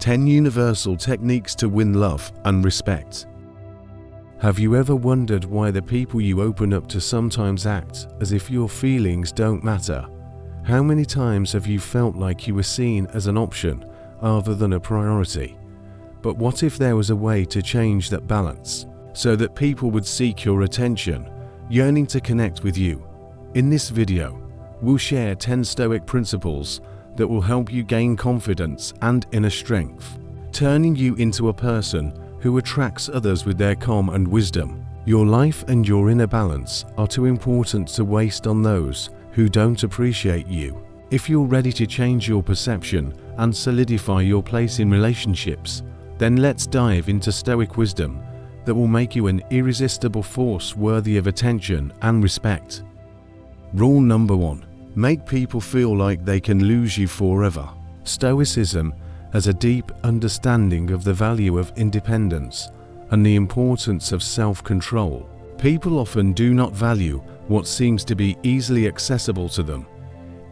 10 Universal Techniques to Win Love and Respect. Have you ever wondered why the people you open up to sometimes act as if your feelings don't matter? How many times have you felt like you were seen as an option rather than a priority? But what if there was a way to change that balance, so that people would seek your attention, yearning to connect with you? In this video, we'll share 10 Stoic principles that will help you gain confidence and inner strength, turning you into a person who attracts others with their calm and wisdom. Your life and your inner balance are too important to waste on those who don't appreciate you. If you're ready to change your perception and solidify your place in relationships, then let's dive into Stoic wisdom that will make you an irresistible force worthy of attention and respect. Rule number 1. Make people feel like they can lose you forever. Stoicism has a deep understanding of the value of independence and the importance of self-control. People often do not value what seems to be easily accessible to them,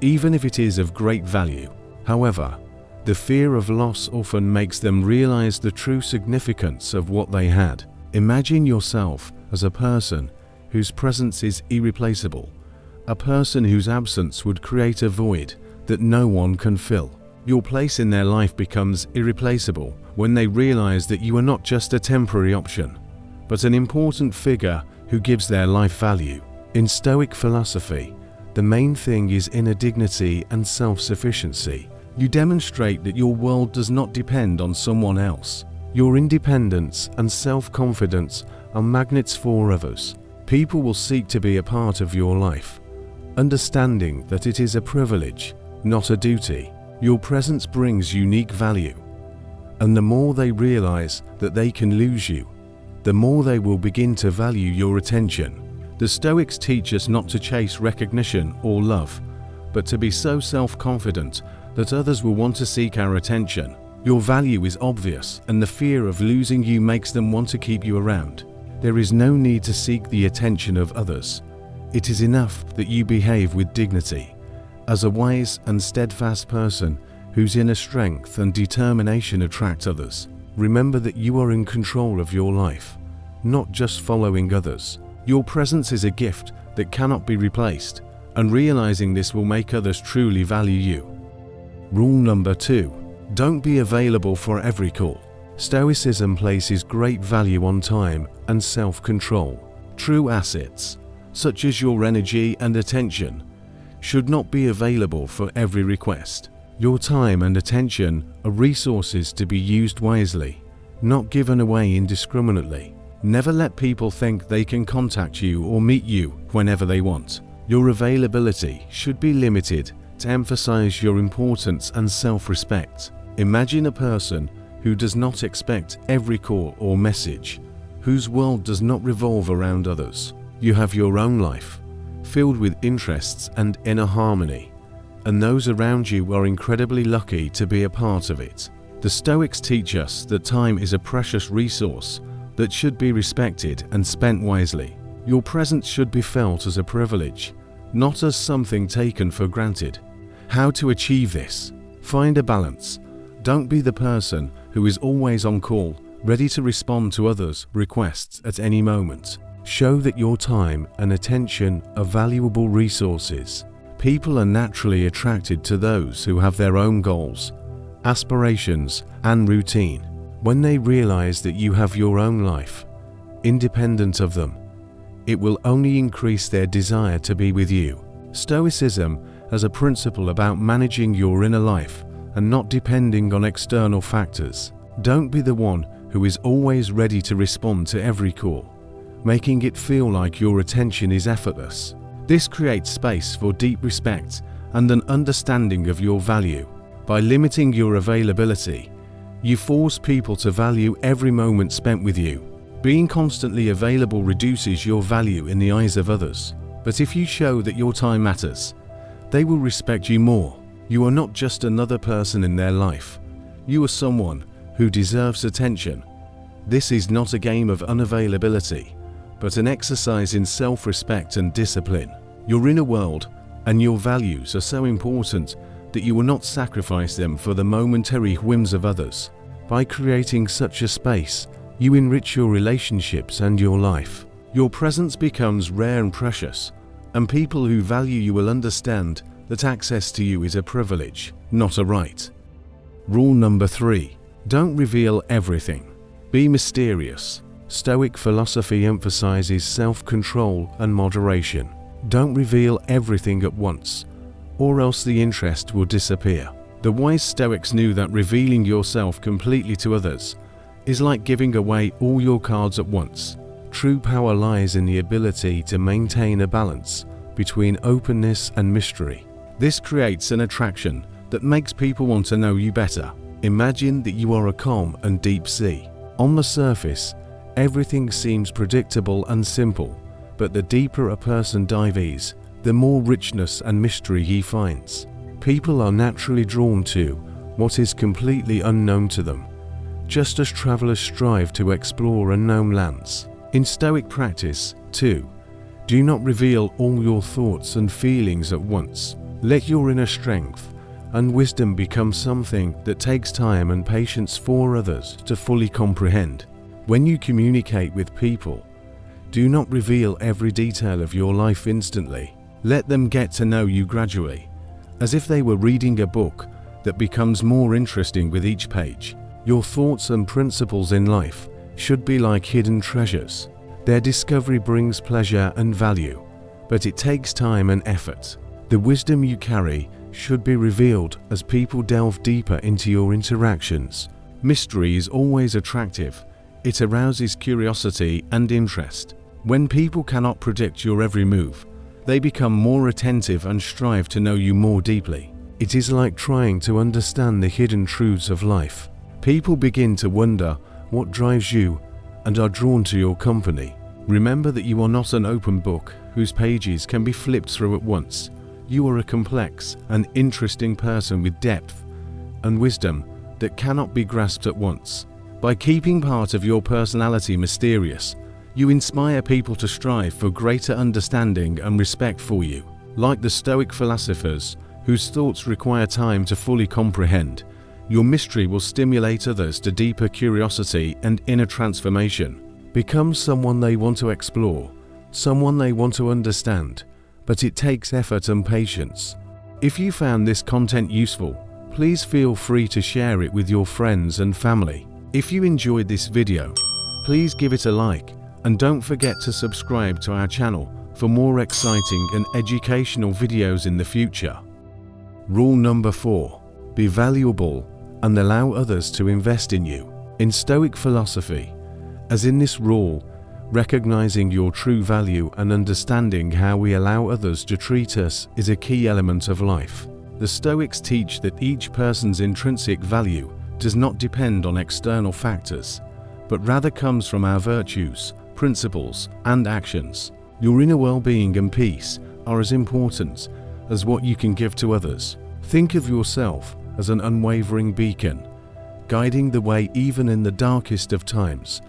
even if it is of great value. However, the fear of loss often makes them realize the true significance of what they had. Imagine yourself as a person whose presence is irreplaceable, a person whose absence would create a void that no one can fill. Your place in their life becomes irreplaceable when they realize that you are not just a temporary option, but an important figure who gives their life value. In Stoic philosophy, the main thing is inner dignity and self-sufficiency. You demonstrate that your world does not depend on someone else. Your independence and self-confidence are magnets for others. People will seek to be a part of your life, understanding that it is a privilege, not a duty. Your presence brings unique value, and the more they realize that they can lose you, the more they will begin to value your attention. The Stoics teach us not to chase recognition or love, but to be so self-confident that others will want to seek our attention. Your value is obvious, and the fear of losing you makes them want to keep you around. There is no need to seek the attention of others. It is enough that you behave with dignity. As a wise and steadfast person whose inner strength and determination attract others, remember that you are in control of your life, not just following others. Your presence is a gift that cannot be replaced, and realizing this will make others truly value you. Rule number 2. Don't be available for every call. Stoicism places great value on time and self-control. True assets, such as your energy and attention, should not be available for every request. Your time and attention are resources to be used wisely, not given away indiscriminately. Never let people think they can contact you or meet you whenever they want. Your availability should be limited to emphasize your importance and self-respect. Imagine a person who does not expect every call or message, whose world does not revolve around others. You have your own life, filled with interests and inner harmony, and those around you are incredibly lucky to be a part of it. The Stoics teach us that time is a precious resource that should be respected and spent wisely. Your presence should be felt as a privilege, not as something taken for granted. How to achieve this? Find a balance. Don't be the person who is always on call, ready to respond to others' requests at any moment. Show that your time and attention are valuable resources. People are naturally attracted to those who have their own goals, aspirations, and routine. When they realize that you have your own life, independent of them, it will only increase their desire to be with you. Stoicism has a principle about managing your inner life and not depending on external factors. Don't be the one who is always ready to respond to every call, making it feel like your attention is effortless. This creates space for deep respect and an understanding of your value. By limiting your availability, you force people to value every moment spent with you. Being constantly available reduces your value in the eyes of others. But if you show that your time matters, they will respect you more. You are not just another person in their life. You are someone who deserves attention. This is not a game of unavailability, but an exercise in self-respect and discipline. Your inner world and your values are so important that you will not sacrifice them for the momentary whims of others. By creating such a space, you enrich your relationships and your life. Your presence becomes rare and precious, and people who value you will understand that access to you is a privilege, not a right. Rule number 3. Don't reveal everything. Be mysterious. Stoic philosophy emphasizes self-control and moderation. Don't reveal everything at once, or else the interest will disappear. The wise Stoics knew that revealing yourself completely to others is like giving away all your cards at once. True power lies in the ability to maintain a balance between openness and mystery. This creates an attraction that makes people want to know you better. Imagine that you are a calm and deep sea. On the surface, everything seems predictable and simple, but the deeper a person dives, the more richness and mystery he finds. People are naturally drawn to what is completely unknown to them, just as travelers strive to explore unknown lands. In Stoic practice, too, do not reveal all your thoughts and feelings at once. Let your inner strength and wisdom become something that takes time and patience for others to fully comprehend. When you communicate with people, do not reveal every detail of your life instantly. Let them get to know you gradually, as if they were reading a book that becomes more interesting with each page. Your thoughts and principles in life should be like hidden treasures. Their discovery brings pleasure and value, but it takes time and effort. The wisdom you carry should be revealed as people delve deeper into your interactions. Mystery is always attractive. It arouses curiosity and interest. When people cannot predict your every move, they become more attentive and strive to know you more deeply. It is like trying to understand the hidden truths of life. People begin to wonder what drives you and are drawn to your company. Remember that you are not an open book whose pages can be flipped through at once. You are a complex and interesting person with depth and wisdom that cannot be grasped at once. By keeping part of your personality mysterious, you inspire people to strive for greater understanding and respect for you. Like the Stoic philosophers, whose thoughts require time to fully comprehend, your mystery will stimulate others to deeper curiosity and inner transformation. Become someone they want to explore, someone they want to understand, but it takes effort and patience. If you found this content useful, please feel free to share it with your friends and family. If you enjoyed this video, please give it a like, and don't forget to subscribe to our channel for more exciting and educational videos in the future. Rule number 4. Be valuable and allow others to invest in you. In Stoic philosophy, as in this rule, recognizing your true value and understanding how we allow others to treat us is a key element of life. The Stoics teach that each person's intrinsic value does not depend on external factors, but rather comes from our virtues, principles, and actions. Your inner well-being and peace are as important as what you can give to others. Think of yourself as an unwavering beacon, guiding the way even in the darkest of times.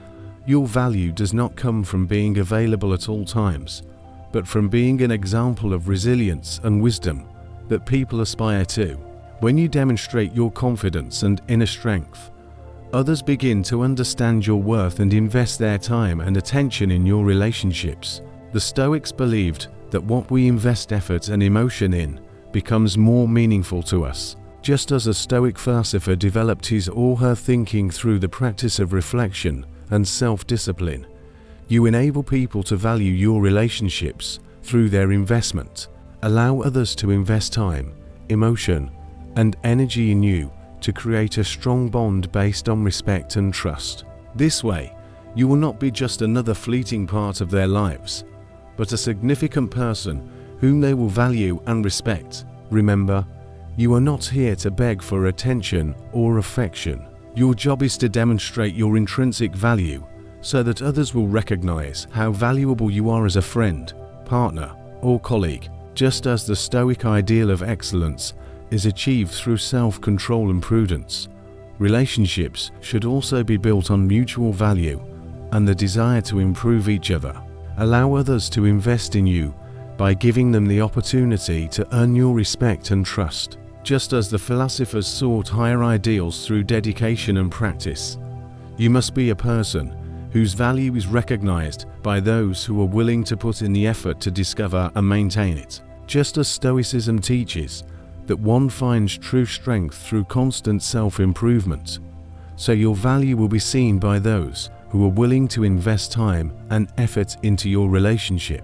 Your value does not come from being available at all times, but from being an example of resilience and wisdom that people aspire to. When you demonstrate your confidence and inner strength, others begin to understand your worth and invest their time and attention in your relationships. The Stoics believed that what we invest effort and emotion in becomes more meaningful to us. Just as a Stoic philosopher developed his or her thinking through the practice of reflection and self-discipline, you enable people to value your relationships through their investment. Allow others to invest time, emotion, and energy in you to create a strong bond based on respect and trust. This way, you will not be just another fleeting part of their lives, but a significant person whom they will value and respect. Remember, you are not here to beg for attention or affection. Your job is to demonstrate your intrinsic value so that others will recognize how valuable you are as a friend, partner, or colleague. Just as the Stoic ideal of excellence is achieved through self-control and prudence, relationships should also be built on mutual value and the desire to improve each other. Allow others to invest in you by giving them the opportunity to earn your respect and trust. Just as the philosophers sought higher ideals through dedication and practice, you must be a person whose value is recognized by those who are willing to put in the effort to discover and maintain it. Just as Stoicism teaches that one finds true strength through constant self-improvement, so your value will be seen by those who are willing to invest time and effort into your relationship.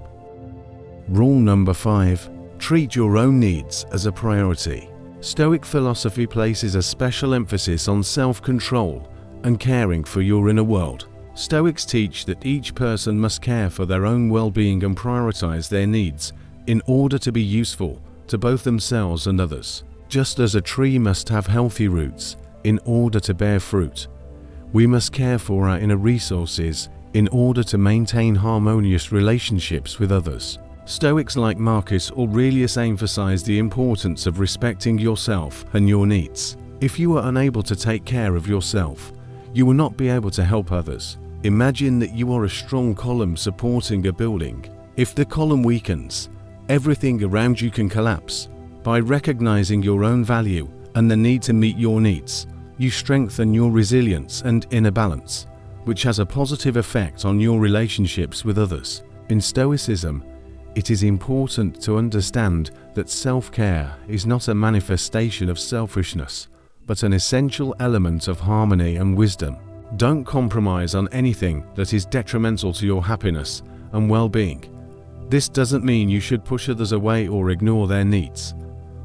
Rule number 5. Treat your own needs as a priority. Stoic philosophy places a special emphasis on self-control and caring for your inner world. Stoics teach that each person must care for their own well-being and prioritize their needs in order to be useful to both themselves and others. Just as a tree must have healthy roots in order to bear fruit, we must care for our inner resources in order to maintain harmonious relationships with others. Stoics like Marcus Aurelius emphasize the importance of respecting yourself and your needs. If you are unable to take care of yourself, you will not be able to help others. Imagine that you are a strong column supporting a building. If the column weakens, everything around you can collapse. By recognizing your own value and the need to meet your needs, you strengthen your resilience and inner balance, which has a positive effect on your relationships with others. In Stoicism, it is important to understand that self-care is not a manifestation of selfishness, but an essential element of harmony and wisdom. Don't compromise on anything that is detrimental to your happiness and well-being. This doesn't mean you should push others away or ignore their needs,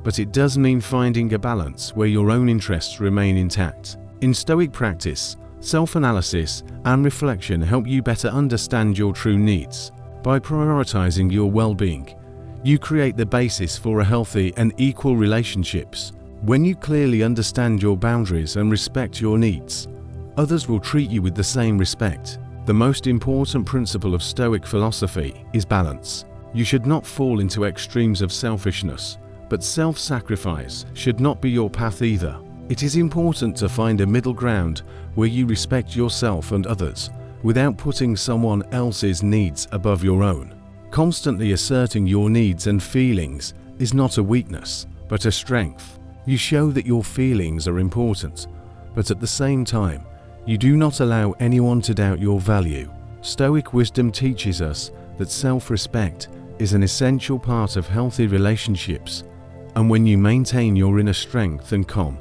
but it does mean finding a balance where your own interests remain intact. In Stoic practice, self-analysis and reflection help you better understand your true needs. By prioritizing your well-being, you create the basis for a healthy and equal relationships. When you clearly understand your boundaries and respect your needs, others will treat you with the same respect. The most important principle of Stoic philosophy is balance. You should not fall into extremes of selfishness, but self-sacrifice should not be your path either. It is important to find a middle ground where you respect yourself and others without putting someone else's needs above your own. Constantly asserting your needs and feelings is not a weakness, but a strength. You show that your feelings are important, but at the same time, you do not allow anyone to doubt your value. Stoic wisdom teaches us that self-respect is an essential part of healthy relationships, and when you maintain your inner strength and calm,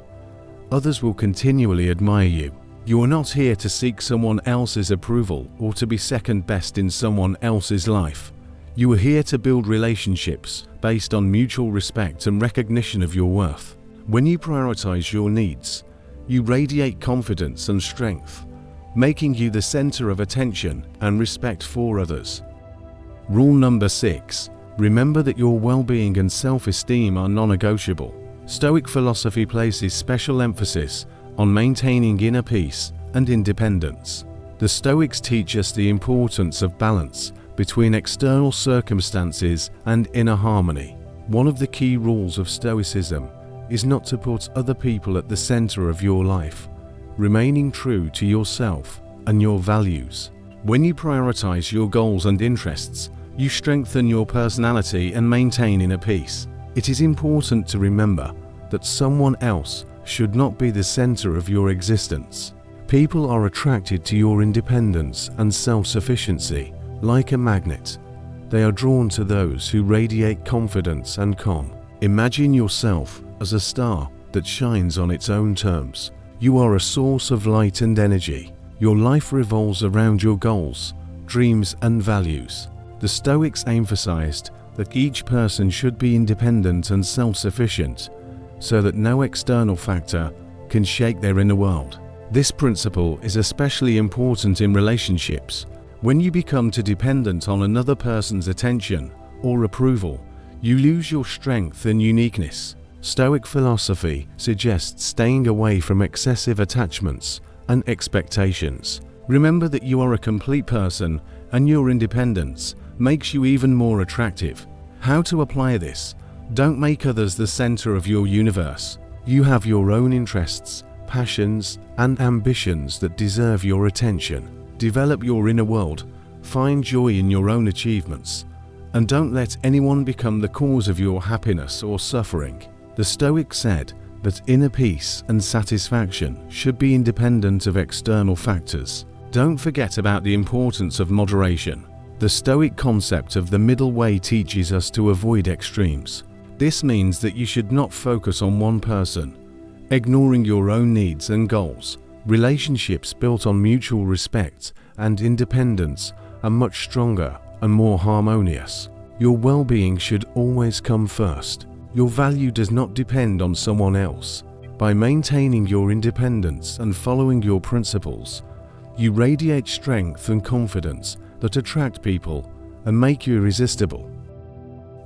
others will continually admire you. You are not here to seek someone else's approval or to be second best in someone else's life. You are here to build relationships based on mutual respect and recognition of your worth. When you prioritize your needs, you radiate confidence and strength, making you the center of attention and respect for others. Rule number 6. Remember that your well-being and self-esteem are non-negotiable. Stoic philosophy places special emphasis on maintaining inner peace and independence. The Stoics teach us the importance of balance between external circumstances and inner harmony. One of the key rules of Stoicism is not to put other people at the center of your life, remaining true to yourself and your values. When you prioritize your goals and interests, you strengthen your personality and maintain inner peace. It is important to remember that someone else should not be the center of your existence. People are attracted to your independence and self-sufficiency. Like a magnet, they are drawn to those who radiate confidence and calm. Imagine yourself as a star that shines on its own terms. You are a source of light and energy. Your life revolves around your goals, dreams, and values. The Stoics emphasized that each person should be independent and self-sufficient, so that no external factor can shake their inner world. This principle is especially important in relationships. When you become too dependent on another person's attention or approval, you lose your strength and uniqueness. Stoic philosophy suggests staying away from excessive attachments and expectations. Remember that you are a complete person, and your independence makes you even more attractive. How to apply this? Don't make others the center of your universe. You have your own interests, passions, and ambitions that deserve your attention. Develop your inner world, find joy in your own achievements, and don't let anyone become the cause of your happiness or suffering. The Stoics said that inner peace and satisfaction should be independent of external factors. Don't forget about the importance of moderation. The Stoic concept of the middle way teaches us to avoid extremes. This means that you should not focus on one person, ignoring your own needs and goals. Relationships built on mutual respect and independence are much stronger and more harmonious. Your well-being should always come first. Your value does not depend on someone else. By maintaining your independence and following your principles, you radiate strength and confidence that attract people and make you irresistible.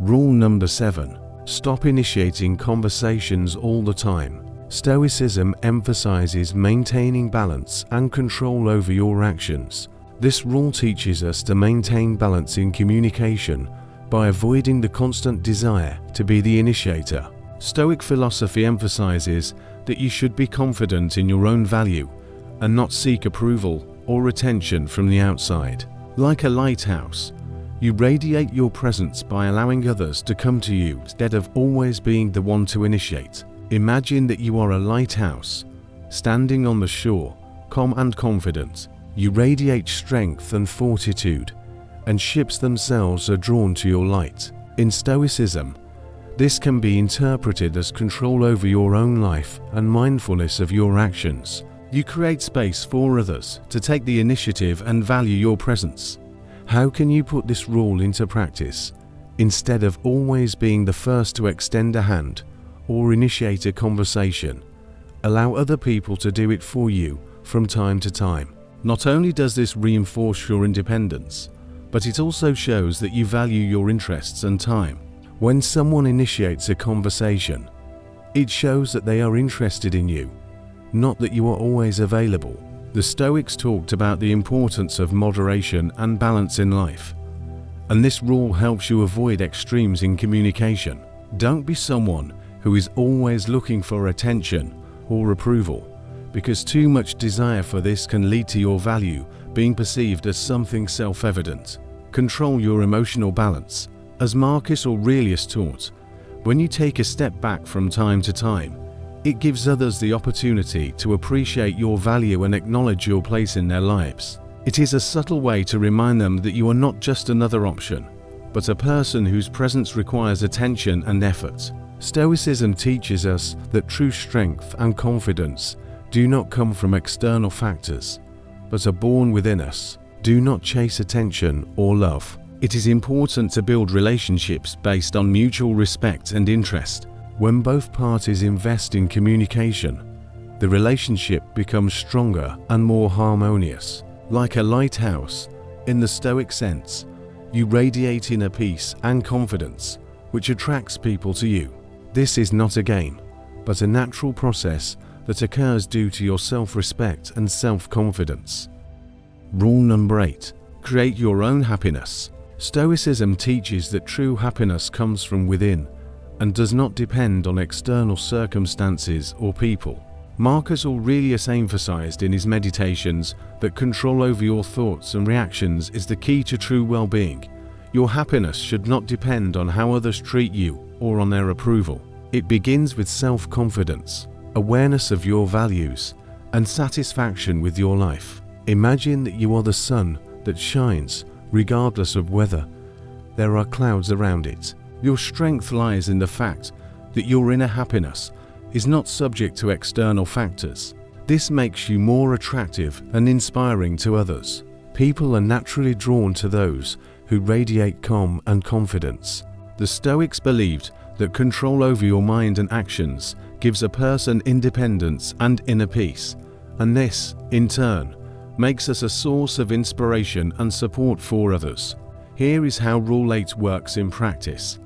Rule number 7. Stop initiating conversations all the time. Stoicism emphasizes maintaining balance and control over your actions. This rule teaches us to maintain balance in communication by avoiding the constant desire to be the initiator. Stoic philosophy emphasizes that you should be confident in your own value and not seek approval or attention from the outside. Like a lighthouse, you radiate your presence by allowing others to come to you instead of always being the one to initiate. Imagine that you are a lighthouse, standing on the shore, calm and confident. You radiate strength and fortitude, and ships themselves are drawn to your light. In Stoicism, this can be interpreted as control over your own life and mindfulness of your actions. You create space for others to take the initiative and value your presence. How can you put this rule into practice? Instead of always being the first to extend a hand or initiate a conversation, allow other people to do it for you from time to time. Not only does this reinforce your independence, but it also shows that you value your interests and time. When someone initiates a conversation, it shows that they are interested in you, not that you are always available. The Stoics talked about the importance of moderation and balance in life, and this rule helps you avoid extremes in communication. Don't be someone who is always looking for attention or approval, because too much desire for this can lead to your value being perceived as something self-evident. Control your emotional balance. As Marcus Aurelius taught, when you take a step back from time to time, it gives others the opportunity to appreciate your value and acknowledge your place in their lives. It is a subtle way to remind them that you are not just another option, but a person whose presence requires attention and effort. Stoicism teaches us that true strength and confidence do not come from external factors, but are born within us. Do not chase attention or love. It is important to build relationships based on mutual respect and interest. When both parties invest in communication, the relationship becomes stronger and more harmonious. Like a lighthouse, in the Stoic sense, you radiate inner peace and confidence, which attracts people to you. This is not a game, but a natural process that occurs due to your self-respect and self-confidence. Rule number 8. Create your own happiness. Stoicism teaches that true happiness comes from within and does not depend on external circumstances or people. Marcus Aurelius emphasized in his meditations that control over your thoughts and reactions is the key to true well-being. Your happiness should not depend on how others treat you or on their approval. It begins with self-confidence, awareness of your values, and satisfaction with your life. Imagine that you are the sun that shines regardless of whether there are clouds around it. Your strength lies in the fact that your inner happiness is not subject to external factors. This makes you more attractive and inspiring to others. People are naturally drawn to those who radiate calm and confidence. The Stoics believed that control over your mind and actions gives a person independence and inner peace, and this, in turn, makes us a source of inspiration and support for others. Here is how Rule 8 works in practice.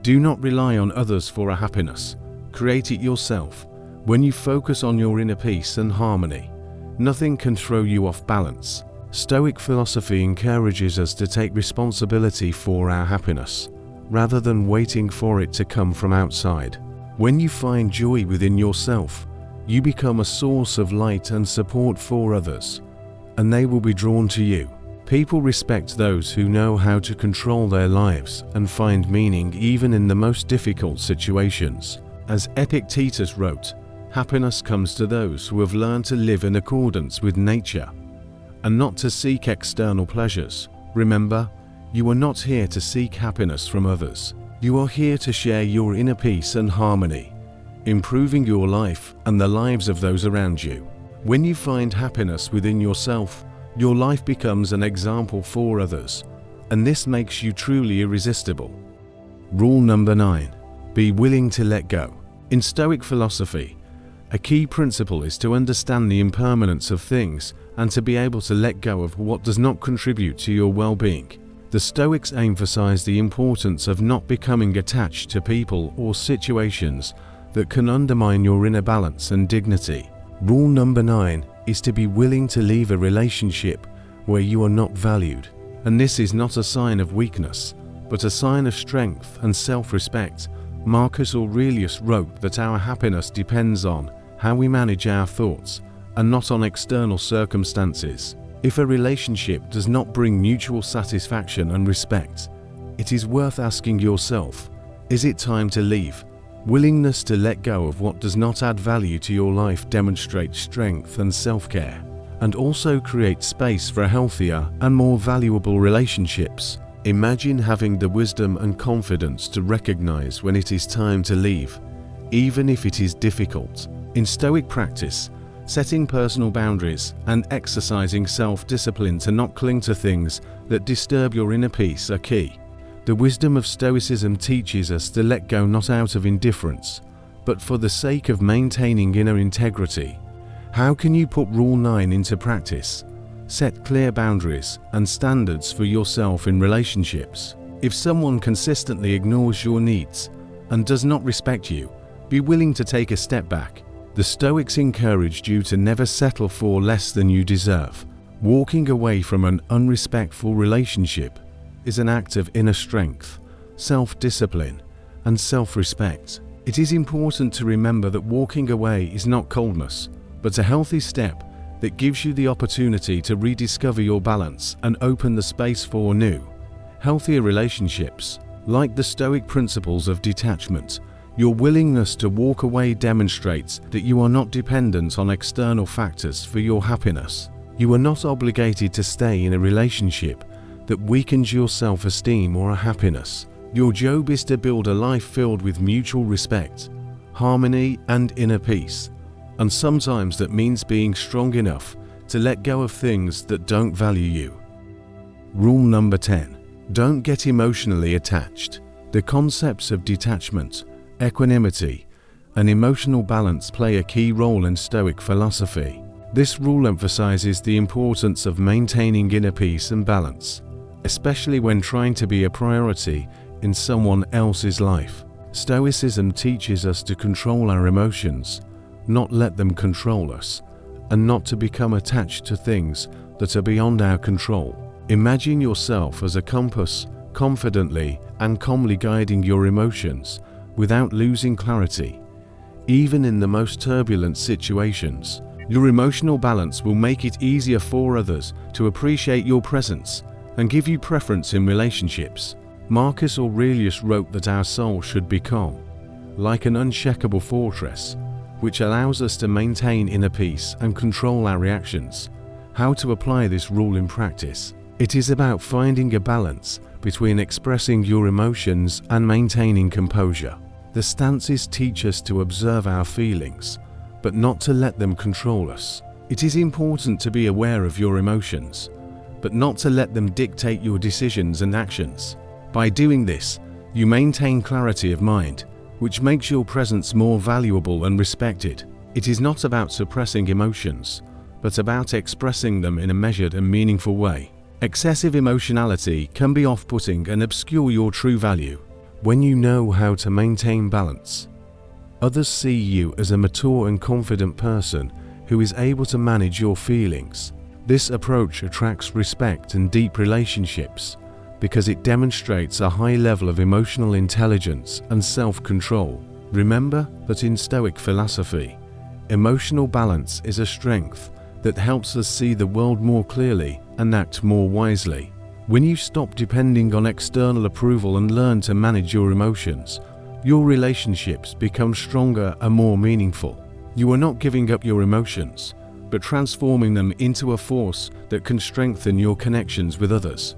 Do not rely on others for a happiness. Create it yourself. When you focus on your inner peace and harmony, nothing can throw you off balance. Stoic philosophy encourages us to take responsibility for our happiness, rather than waiting for it to come from outside. When you find joy within yourself, you become a source of light and support for others, and they will be drawn to you. People respect those who know how to control their lives and find meaning even in the most difficult situations. As Epictetus wrote, happiness comes to those who have learned to live in accordance with nature and not to seek external pleasures. Remember, you are not here to seek happiness from others. You are here to share your inner peace and harmony, improving your life and the lives of those around you. When you find happiness within yourself, your life becomes an example for others, and this makes you truly irresistible. Rule number 9. Be willing to let go. In Stoic philosophy, a key principle is to understand the impermanence of things and to be able to let go of what does not contribute to your well-being. The Stoics emphasize the importance of not becoming attached to people or situations that can undermine your inner balance and dignity. Rule number 9 is to be willing to leave a relationship where you are not valued. And this is not a sign of weakness, but a sign of strength and self-respect. Marcus Aurelius wrote that our happiness depends on how we manage our thoughts and not on external circumstances. If a relationship does not bring mutual satisfaction and respect, it is worth asking yourself, is it time to leave? Willingness to let go of what does not add value to your life demonstrates strength and self-care, and also creates space for healthier and more valuable relationships. Imagine having the wisdom and confidence to recognize when it is time to leave, even if it is difficult. In Stoic practice, setting personal boundaries and exercising self-discipline to not cling to things that disturb your inner peace are key. The wisdom of Stoicism teaches us to let go not out of indifference, but for the sake of maintaining inner integrity. How can you put Rule 9 into practice? Set clear boundaries and standards for yourself in relationships. If someone consistently ignores your needs and does not respect you, be willing to take a step back. The Stoics encouraged you to never settle for less than you deserve. Walking away from an unrespectful relationship is an act of inner strength, self-discipline, and self-respect. It is important to remember that walking away is not coldness, but a healthy step that gives you the opportunity to rediscover your balance and open the space for new, healthier relationships. Like the Stoic principles of detachment, your willingness to walk away demonstrates that you are not dependent on external factors for your happiness. You are not obligated to stay in a relationship that weakens your self-esteem or happiness. Your job is to build a life filled with mutual respect, harmony, and inner peace. And sometimes that means being strong enough to let go of things that don't value you. Rule number 10. Don't get emotionally attached. The concepts of detachment, equanimity, and emotional balance play a key role in Stoic philosophy. This rule emphasizes the importance of maintaining inner peace and balance, especially when trying to be a priority in someone else's life. Stoicism teaches us to control our emotions, not let them control us, and not to become attached to things that are beyond our control. Imagine yourself as a compass, confidently and calmly guiding your emotions without losing clarity. Even in the most turbulent situations, your emotional balance will make it easier for others to appreciate your presence and give you preference in relationships. Marcus Aurelius wrote that our soul should be calm, like an unshakable fortress, which allows us to maintain inner peace and control our reactions. How to apply this rule in practice? It is about finding a balance between expressing your emotions and maintaining composure. The stances teach us to observe our feelings, but not to let them control us. It is important to be aware of your emotions, but not to let them dictate your decisions and actions. By doing this, you maintain clarity of mind, which makes your presence more valuable and respected. It is not about suppressing emotions, but about expressing them in a measured and meaningful way. Excessive emotionality can be off-putting and obscure your true value. When you know how to maintain balance, others see you as a mature and confident person who is able to manage your feelings. This approach attracts respect and deep relationships because it demonstrates a high level of emotional intelligence and self-control. Remember that in Stoic philosophy, emotional balance is a strength that helps us see the world more clearly and act more wisely. When you stop depending on external approval and learn to manage your emotions, your relationships become stronger and more meaningful. You are not giving up your emotions, but transforming them into a force that can strengthen your connections with others.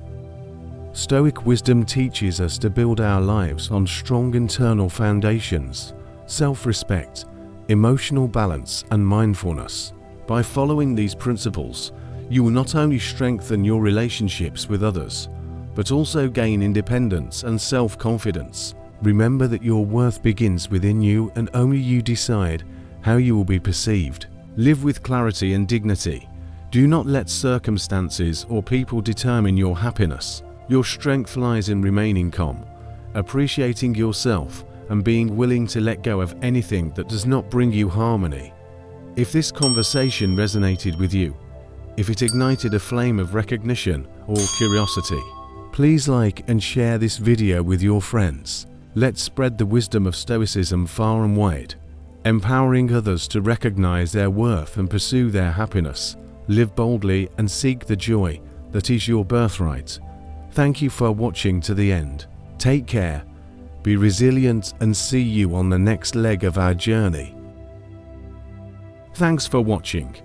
Stoic wisdom teaches us to build our lives on strong internal foundations, self-respect, emotional balance, and mindfulness. By following these principles, you will not only strengthen your relationships with others, but also gain independence and self-confidence. Remember that your worth begins within you, and only you decide how you will be perceived. Live with clarity and dignity. Do not let circumstances or people determine your happiness. Your strength lies in remaining calm, appreciating yourself, and being willing to let go of anything that does not bring you harmony. If this conversation resonated with you, if it ignited a flame of recognition or curiosity, please like and share this video with your friends. Let's spread the wisdom of Stoicism far and wide, empowering others to recognize their worth and pursue their happiness. Live boldly and seek the joy that is your birthright. Thank you for watching to the end. Take care, be resilient, and see you on the next leg of our journey. Thanks for watching.